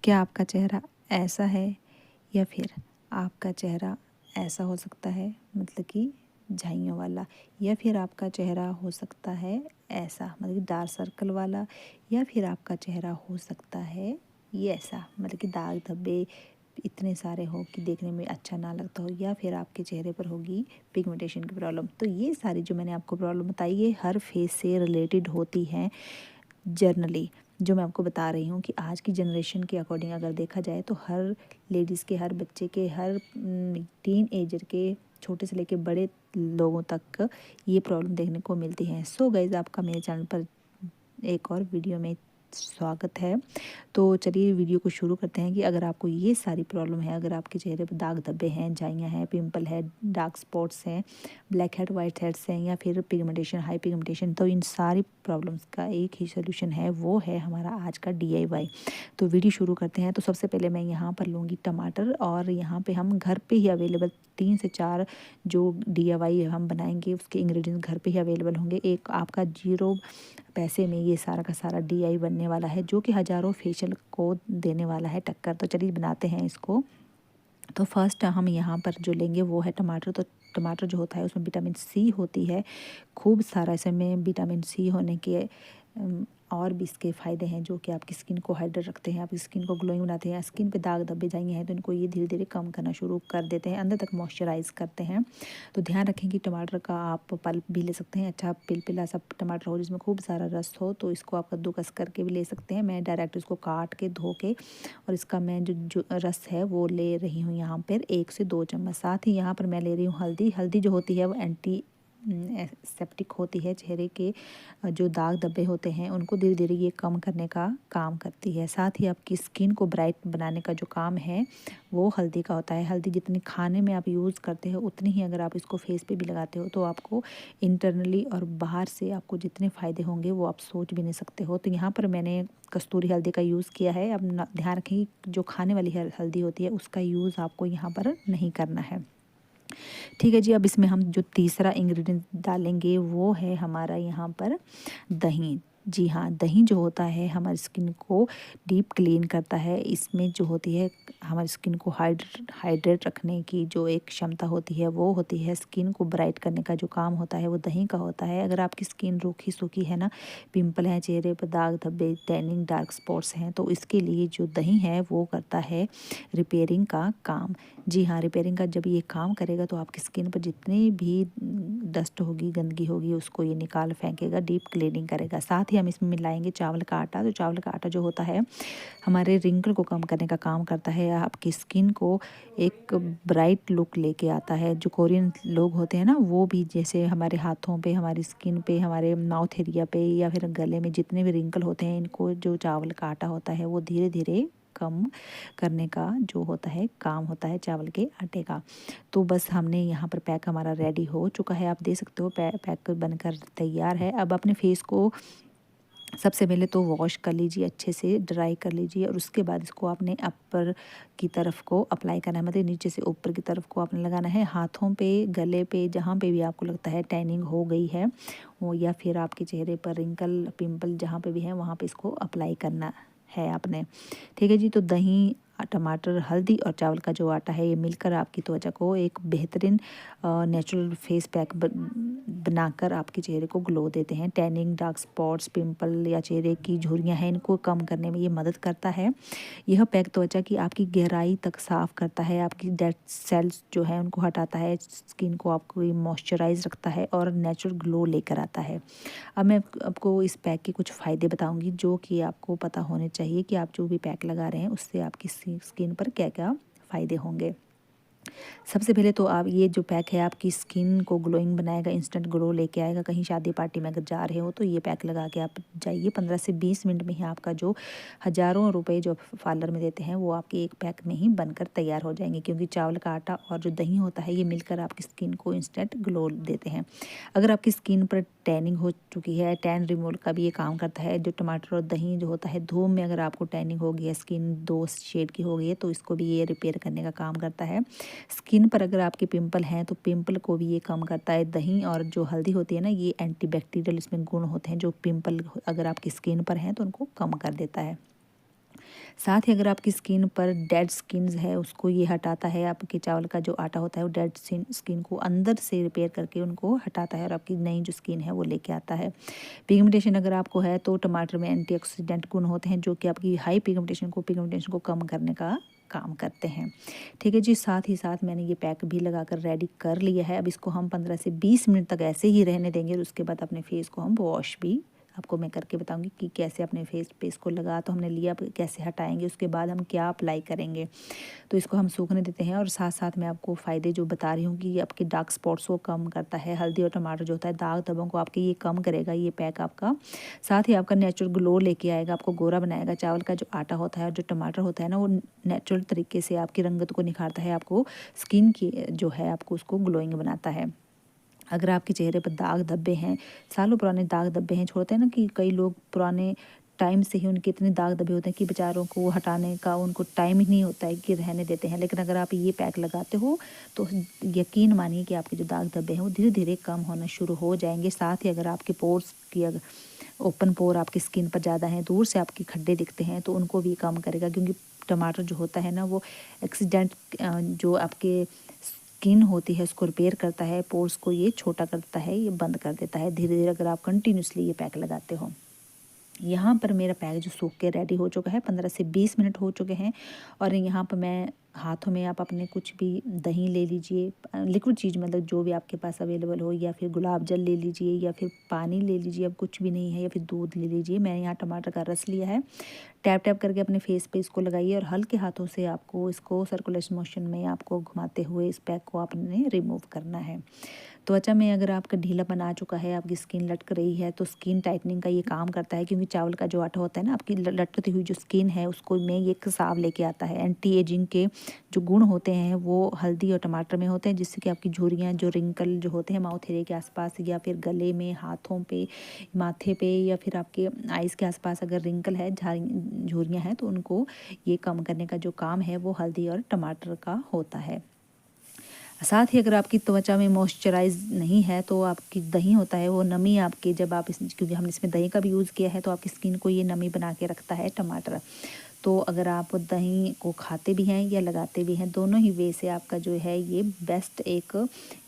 क्या आपका चेहरा ऐसा है या फिर आपका चेहरा ऐसा हो सकता है, मतलब कि झाइयों वाला, या फिर आपका चेहरा हो सकता है ऐसा, मतलब कि डार्क सर्कल वाला, या फिर आपका चेहरा हो सकता है ये ऐसा, मतलब कि दाग धब्बे इतने सारे हो कि देखने में अच्छा ना लगता हो, या फिर आपके चेहरे पर होगी पिगमेंटेशन की प्रॉब्लम। तो ये सारी जो मैंने आपको प्रॉब्लम बताई ये हर फेस से रिलेटेड होती हैं जर्नली। जो मैं आपको बता रही हूँ कि आज की जनरेशन के अकॉर्डिंग अगर देखा जाए तो हर लेडीज़ के, हर बच्चे के, हर टीन एजर के, छोटे से लेके बड़े लोगों तक ये प्रॉब्लम देखने को मिलती है। सो गाइज़, आपका मेरे चैनल पर एक और वीडियो में स्वागत है। तो चलिए वीडियो को शुरू करते हैं कि अगर आपको ये सारी प्रॉब्लम है, अगर आपके चेहरे पर दाग धब्बे हैं, झाइयाँ हैं, पिंपल है, डार्क स्पॉट्स हैं, ब्लैक हेड वाइट हेड्स हैं, या फिर पिगमेंटेशन, हाई पिगमेंटेशन, तो इन सारी प्रॉब्लम्स का एक ही सोल्यूशन है, वो है हमारा आज का DIY। तो वीडियो शुरू करते हैं। तो सबसे पहले मैं यहाँ पर लूँगी टमाटर, और यहाँ पे हम घर पे ही अवेलेबल 3 से 4 जो DIY हम बनाएंगे उसके इंग्रेडिएंट्स घर पे ही अवेलेबल होंगे। एक आपका 0 पैसे में ये सारा का सारा DIY बनने वाला है, जो कि हज़ारों फेशियल को देने वाला है टक्कर। तो चलिए बनाते हैं इसको। तो फर्स्ट हम यहाँ पर जो लेंगे वो है टमाटर। तो टमाटर जो होता है उसमें विटामिन सी होती है खूब सारा। इसमें विटामिन सी होने के और भी इसके फ़ायदे हैं, जो कि आपकी स्किन को हाइड्रेट रखते हैं, आपकी स्किन को ग्लोइंग बनाते हैं। स्किन पे दाग धब्बे जाएंगे हैं तो इनको ये धीरे धीरे कम करना शुरू कर देते हैं, अंदर तक मॉइस्चराइज करते हैं। तो ध्यान रखें कि टमाटर का आप पल्प भी ले सकते हैं, अच्छा पिलपिला सा टमाटर हो जिसमें खूब सारा रस हो, तो इसको आप कद्दूकस करके भी ले सकते हैं। मैं डायरेक्ट इसको काट के धो के और इसका मैं जो रस है वो ले रही हूँ यहाँ पर 1 से 2 चम्मच। साथ ही यहाँ पर मैं ले रही हूँ हल्दी। हल्दी जो होती है वो एंटी सेप्टिक होती है, चेहरे के जो दाग धब्बे होते हैं उनको धीरे धीरे ये कम करने का काम करती है। साथ ही आपकी स्किन को ब्राइट बनाने का जो काम है वो हल्दी का होता है। हल्दी जितनी खाने में आप यूज़ करते हो उतनी ही अगर आप इसको फेस पे भी लगाते हो तो आपको इंटरनली और बाहर से आपको जितने फ़ायदे होंगे वो आप सोच भी नहीं सकते हो। तो यहाँ पर मैंने कस्तूरी हल्दी का यूज़ किया है। अब ध्यान रखें जो खाने वाली हल्दी होती है उसका यूज़ आपको यहाँ पर नहीं करना है। ठीक है जी। अब इसमें हम जो तीसरा इंग्रेडिएंट डालेंगे वो है हमारा यहाँ पर दही। जी हाँ, दही जो होता है हमारी स्किन को डीप क्लीन करता है। इसमें जो होती है हमारी स्किन को हाइड्रेट रखने की जो एक क्षमता होती है वो होती है, स्किन को ब्राइट करने का जो काम होता है वो दही का होता है। अगर आपकी स्किन रूखी सूखी है ना, पिंपल है चेहरे पर, दाग धब्बे, टैनिंग, डार्क स्पॉट्स हैं, तो इसके लिए जो दही है वो करता है रिपेयरिंग का काम। जी हाँ, रिपेयरिंग का जब ये काम करेगा तो आपकी स्किन पर जितनी भी डस्ट होगी, गंदगी होगी, उसको ये निकाल फेंकेगा, डीप क्लीनिंग करेगा। साथ ही हम इसमें मिलाएंगे चावल का आटा। तो चावल का आटा जो होता है हमारे रिंकल को कम करने का काम करता है, आपकी स्किन को एक ब्राइट लुक लेके आता है। जो कोरियन लोग होते हैं ना, वो भी जैसे हमारे हाथों पे, हमारी स्किन पे, हमारे माउथ एरिया पे या फिर गले में जितने भी रिंकल होते हैं, इनको जो चावल का आटा होता है वो धीरे धीरे कम करने का जो होता है काम होता है चावल के आटे का। तो बस हमने यहाँ पर पैक हमारा रेडी हो चुका है, आप दे सकते हो पैक बनकर तैयार है। अब अपने फेस को सबसे पहले तो वॉश कर लीजिए, अच्छे से ड्राई कर लीजिए, और उसके बाद इसको आपने अपर की तरफ को अप्लाई करना है, मतलब नीचे से ऊपर की तरफ को आपने लगाना है। हाथों पे, गले पे, जहाँ पे भी आपको लगता है टैनिंग हो गई है वो, या फिर आपके चेहरे पर रिंकल, पिंपल जहाँ पे भी है वहाँ पे इसको अप्लाई करना है आपने। ठीक है जी। तो दही, टमाटर, हल्दी और चावल का जो आटा है ये मिलकर आपकी त्वचा को एक बेहतरीन नेचुरल फेस पैक बनाकर आपके चेहरे को ग्लो देते हैं। टैनिंग, डार्क स्पॉट्स, पिंपल या चेहरे की झुर्रियाँ हैं, इनको कम करने में ये मदद करता है। यह पैक त्वचा की आपकी गहराई तक साफ करता है, आपकी डेड सेल्स जो है उनको हटाता है, स्किन को आपको मॉइस्चराइज रखता है और नेचुरल ग्लो लेकर आता है। अब मैं आपको इस पैक के कुछ फ़ायदे बताऊंगी जो कि आपको पता होने चाहिए कि आप जो भी पैक लगा रहे हैं उससे आपकी स्किन पर क्या क्या फ़ायदे होंगे। सबसे पहले तो आप ये जो पैक है आपकी स्किन को ग्लोइंग बनाएगा, इंस्टेंट ग्लो लेके आएगा। कहीं शादी पार्टी में अगर जा रहे हो तो ये पैक लगा के आप जाइए, 15 से 20 मिनट में ही आपका जो हज़ारों रुपए जो पार्लर में देते हैं वो आपके एक पैक में ही बनकर तैयार हो जाएंगे, क्योंकि चावल का आटा और जो दही होता है ये मिलकर आपकी स्किन को इंस्टेंट ग्लो देते हैं। अगर आपकी स्किन पर टैनिंग हो चुकी है, टैन रिमूवल का भी ये काम करता है। जो टमाटर और दही जो होता है, धूप में अगर आपको टैनिंग हो गई है, स्किन 2 शेड की हो गई है, तो इसको भी ये रिपेयर करने का काम करता है। स्किन पर अगर आपके पिंपल हैं तो पिंपल को भी ये कम करता है। दही और जो हल्दी होती है ना, ये एंटीबैक्टीरियल इसमें गुण होते हैं, जो पिंपल अगर आपकी स्किन पर हैं तो उनको कम कर देता है। साथ ही अगर आपकी स्किन पर डेड स्किन्स है उसको ये हटाता है, आपके चावल का जो आटा होता है वो डेड स्किन को अंदर से रिपेयर करके उनको हटाता है और आपकी नई जो स्किन है वो लेके आता है। पिगमेंटेशन अगर आपको है तो टमाटर में एंटीऑक्सीडेंट गुण होते हैं जो कि आपकी हाई पिगमेंटेशन को कम करने का काम करते हैं। ठीक है जी, साथ ही साथ मैंने ये पैक भी लगाकर रेडी कर लिया है। अब इसको हम 15 से 20 मिनट तक ऐसे ही रहने देंगे और उसके बाद अपने फेस को हम वॉश भी आपको मैं करके बताऊंगी कि कैसे अपने फेस पे इसको लगा तो हमने लिया, कैसे हटाएंगे, उसके बाद हम क्या अप्लाई करेंगे। तो इसको हम सूखने देते हैं और साथ साथ मैं आपको फ़ायदे जो बता रही हूँ कि ये आपके डार्क स्पॉट्स को कम करता है। हल्दी और टमाटर जो होता है दाग धब्बों को आपके ये कम करेगा ये पैक आपका। साथ ही आपका नेचुरल ग्लो लेके आएगा, आपको गोरा बनाएगा। चावल का जो आटा होता है और जो टमाटर होता है ना वो नेचुरल तरीके से आपकी रंगत को निखारता है, आपको स्किन की जो है आपको उसको ग्लोइंग बनाता है। अगर आपके चेहरे पर दाग धब्बे हैं, सालों पुराने दाग धब्बे हैं, छोड़ते हैं ना कि कई लोग पुराने टाइम से ही उनके इतने दाग धब्बे होते हैं कि बेचारों को हटाने का उनको टाइम ही नहीं होता है कि रहने देते हैं। लेकिन अगर आप ये पैक लगाते हो तो यकीन मानिए कि आपके जो दाग धब्बे हैं वो धीरे धीरे कम होना शुरू हो जाएंगे। साथ ही अगर आपके पोर्स की अगर ओपन पोर आपकी स्किन पर ज़्यादा हैं, दूर से आपके खड्डे दिखते हैं तो उनको भी कम करेगा, क्योंकि टमाटर जो होता है ना वो एक्सीडेंट जो आपके स्किन होती है उसको रिपेयर करता है, पोर्स को ये छोटा करता है, ये बंद कर देता है धीरे धीरे अगर आप कंटिन्यूसली ये पैक लगाते हो। यहाँ पर मेरा पैक जो सूख के रेडी हो चुका है, 15 से 20 मिनट हो चुके हैं। और यहाँ पर मैं हाथों में आप अपने कुछ भी दही ले लीजिए, लिक्विड चीज़ मतलब जो भी आपके पास अवेलेबल हो, या फिर गुलाब जल ले लीजिए, या फिर पानी ले लीजिए, अब कुछ भी नहीं है, या फिर दूध ले लीजिए। मैंने यहाँ टमाटर का रस लिया है। टैप टैप करके अपने फेस पे इसको लगाइए और हल्के हाथों से आपको इसको सर्कुलेशन मोशन में आपको घुमाते हुए इस पैक को आपने रिमूव करना है। त्वचा में अगर आपका ढीलापन आ चुका है, आपकी स्किन लटक रही है, तो स्किन टाइटनिंग का ये काम करता है, क्योंकि चावल का जो आटा होता है ना आपकी लटकती हुई जो स्किन है उसको में ये खिसाव लेके आता है। एंटी एजिंग के जो गुण होते हैं वो हल्दी और टमाटर में होते हैं, जिससे कि आपकी झुर्रियाँ जो रिंकल जो होते हैं माउथ एरिया के आसपास, या फिर गले में, हाथों पे, माथे पे, या फिर आपके आइज़ के आसपास अगर रिंकल है, झुर्रियाँ हैं, तो उनको ये कम करने का जो काम है वो हल्दी और टमाटर का होता है। साथ ही अगर आपकी त्वचा में मॉइस्चराइज नहीं है तो आपकी दही होता है वो नमी आपके, जब आप क्योंकि हमने इसमें दही का भी यूज़ किया है तो आपकी स्किन को ये नमी बना के रखता है टमाटर। तो अगर आप दही को खाते भी हैं या लगाते भी हैं, दोनों ही वे से आपका जो है ये बेस्ट एक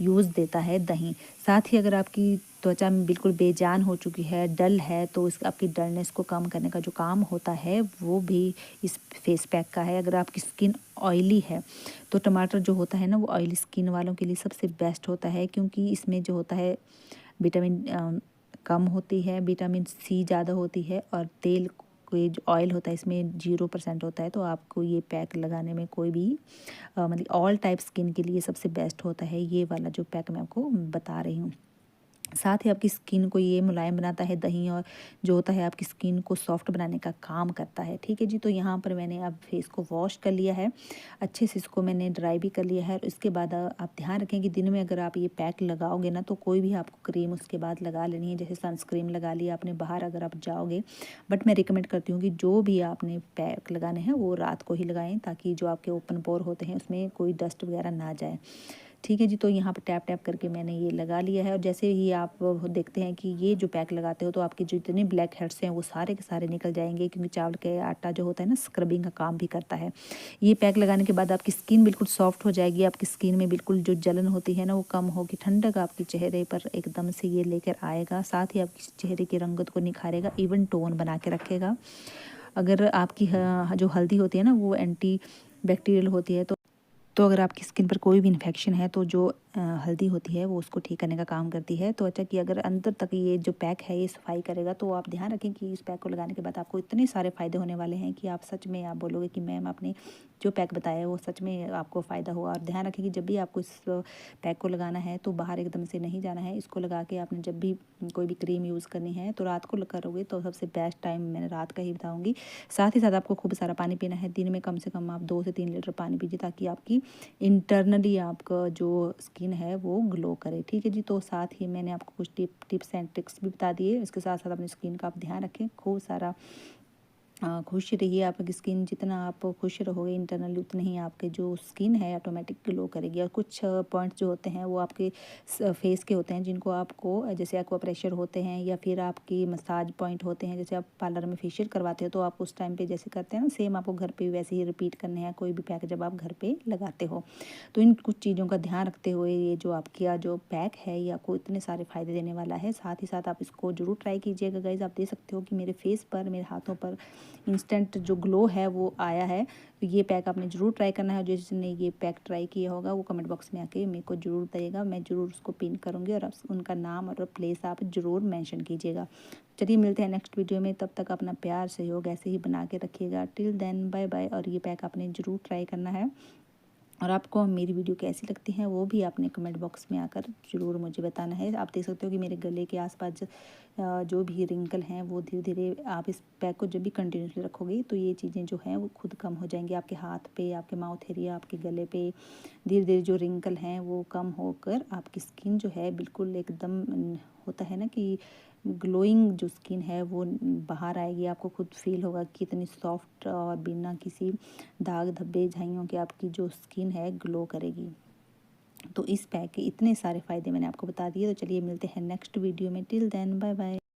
यूज़ देता है दही। साथ ही अगर आपकी त्वचा में बिल्कुल बेजान हो चुकी है, डल है, तो इस आपकी डलनेस को कम करने का जो काम होता है वो भी इस फेस पैक का है। अगर आपकी स्किन ऑयली है तो टमाटर जो होता है ना वो ऑयली स्किन वालों के लिए सबसे बेस्ट होता है, क्योंकि इसमें जो होता है विटामिन कम होती है, विटामिन सी ज़्यादा होती है, और तेल कोई जो ऑयल होता है इसमें 0% होता है। तो आपको ये पैक लगाने में कोई भी मतलब ऑल टाइप स्किन के लिए सबसे बेस्ट होता है ये वाला जो पैक मैं आपको बता रही हूँ। साथ ही आपकी स्किन को ये मुलायम बनाता है दही, और जो होता है आपकी स्किन को सॉफ्ट बनाने का काम करता है। ठीक है जी, तो यहाँ पर मैंने अब फेस को वॉश कर लिया है, अच्छे से इसको मैंने ड्राई भी कर लिया है। और इसके बाद आप ध्यान रखें कि दिन में अगर आप ये पैक लगाओगे ना तो कोई भी आपको क्रीम उसके बाद लगा लेनी है, जैसे सनस्क्रीन लगा लिया आपने बाहर अगर आप जाओगे। बट मैं रिकमेंड करती हूँ कि जो भी आपने पैक लगाने हैं वो रात को ही लगाएं, ताकि जो आपके ओपन पोर होते हैं उसमें कोई डस्ट वगैरह ना जाए। ठीक है जी, तो यहाँ पर टैप टैप करके मैंने ये लगा लिया है। और जैसे ही आप देखते हैं कि ये जो पैक लगाते हो तो आपके जो जितने ब्लैक हेड्स हैं वो सारे के सारे निकल जाएंगे, क्योंकि चावल के आटा जो होता है ना स्क्रबिंग का काम भी करता है। ये पैक लगाने के बाद आपकी स्किन बिल्कुल सॉफ्ट हो जाएगी, आपकी स्किन में बिल्कुल जो जलन होती है ना वो कम होगी, ठंडक आपके चेहरे पर एकदम से ये लेकर आएगा। साथ ही आपकी चेहरे की रंगत को निखारेगा, इवन टोन बना के रखेगा। अगर आपकी जो हल्दी होती है ना वो एंटी बैक्टीरियल होती है, तो अगर आपकी स्किन पर कोई भी इन्फेक्शन है तो जो हल्दी होती है वो उसको ठीक करने का काम करती है। तो अच्छा कि अगर अंदर तक ये जो पैक है ये सफाई करेगा, तो आप ध्यान रखें कि इस पैक को लगाने के बाद आपको इतने सारे फ़ायदे होने वाले हैं कि आप सच में आप बोलोगे कि मैम आपने जो पैक बताया है वो सच में आपको फ़ायदा हुआ। और ध्यान रखें कि जब भी आपको इस पैक को लगाना है तो बाहर एकदम से नहीं जाना है। इसको लगा के आपने जब भी कोई भी क्रीम यूज़ करनी है तो रात को करोगे तो सबसे बेस्ट टाइम मैंने रात का ही बताऊँगी। साथ ही साथ आपको खूब सारा पानी पीना है, दिन में कम से कम आप 2 से 3 लीटर पानी पीजिए, ताकि आपकी इंटरनली आपका जो स्किन है वो ग्लो करे। ठीक है जी, तो साथ ही मैंने आपको कुछ टिप्स एंड ट्रिक्स भी बता दिए। इसके साथ साथ अपनी स्किन का आप ध्यान रखें, खूब सारा खुश रहिए। आपकी स्किन जितना आप खुश रहोगे इंटरनली, उतनी ही आपके जो स्किन है ऑटोमेटिक ग्लो करेगी। और कुछ पॉइंट्स जो होते हैं वो आपके फेस के होते हैं, जिनको आपको जैसे एक्वा प्रेशर होते हैं या फिर आपकी मसाज पॉइंट होते हैं। जैसे आप पार्लर में फेशियल करवाते हो तो आप उस टाइम पे जैसे करते हैं ना, सेम आपको घर पे वैसे ही रिपीट करने हैं कोई भी पैक जब आप घर पे लगाते हो। तो इन कुछ चीज़ों का ध्यान रखते हुए ये जो आपका जो पैक है ये आपको इतने सारे फ़ायदे देने वाला है। साथ ही साथ आप इसको ज़रूर ट्राई कीजिएगा गाइज़। आप देख सकते हो कि मेरे फेस पर, मेरे हाथों पर इंस्टेंट जो ग्लो है वो आया है। तो ये पैक आपने ज़रूर ट्राई करना है। जिसने ये पैक ट्राई किया होगा वो कमेंट बॉक्स में आके मेरे को ज़रूर बताइएगा, मैं ज़रूर उसको पिन करूँगी और उनका नाम और प्लेस आप ज़रूर मेंशन कीजिएगा। चलिए मिलते हैं नेक्स्ट वीडियो में, तब तक अपना प्यार सहयोग ऐसे ही बना के रखिएगा। Till then bye bye. और ये पैक आपने ज़रूर ट्राई करना है। और आपको मेरी वीडियो कैसी लगती हैं वो भी आपने कमेंट बॉक्स में आकर ज़रूर मुझे बताना है। आप देख सकते हो कि मेरे गले के आसपास जो भी रिंकल हैं वो धीरे धीरे, आप इस पैक को जब भी कंटिन्यूसली रखोगे तो ये चीज़ें जो हैं वो खुद कम हो जाएंगी। आपके हाथ पे, आपके माउथ एरिया, आपके गले पे धीरे धीरे जो रिंकल हैं वो कम होकर आपकी स्किन जो है बिल्कुल एकदम होता है ना कि ग्लोइंग जो स्किन है वो बाहर आएगी। आपको खुद फील होगा कि इतनी सॉफ्ट और बिना किसी दाग धब्बे झाइयों के आपकी जो स्किन है ग्लो करेगी। तो इस पैक के इतने सारे फ़ायदे मैंने आपको बता दिए। तो चलिए मिलते हैं नेक्स्ट वीडियो में। Till then bye bye.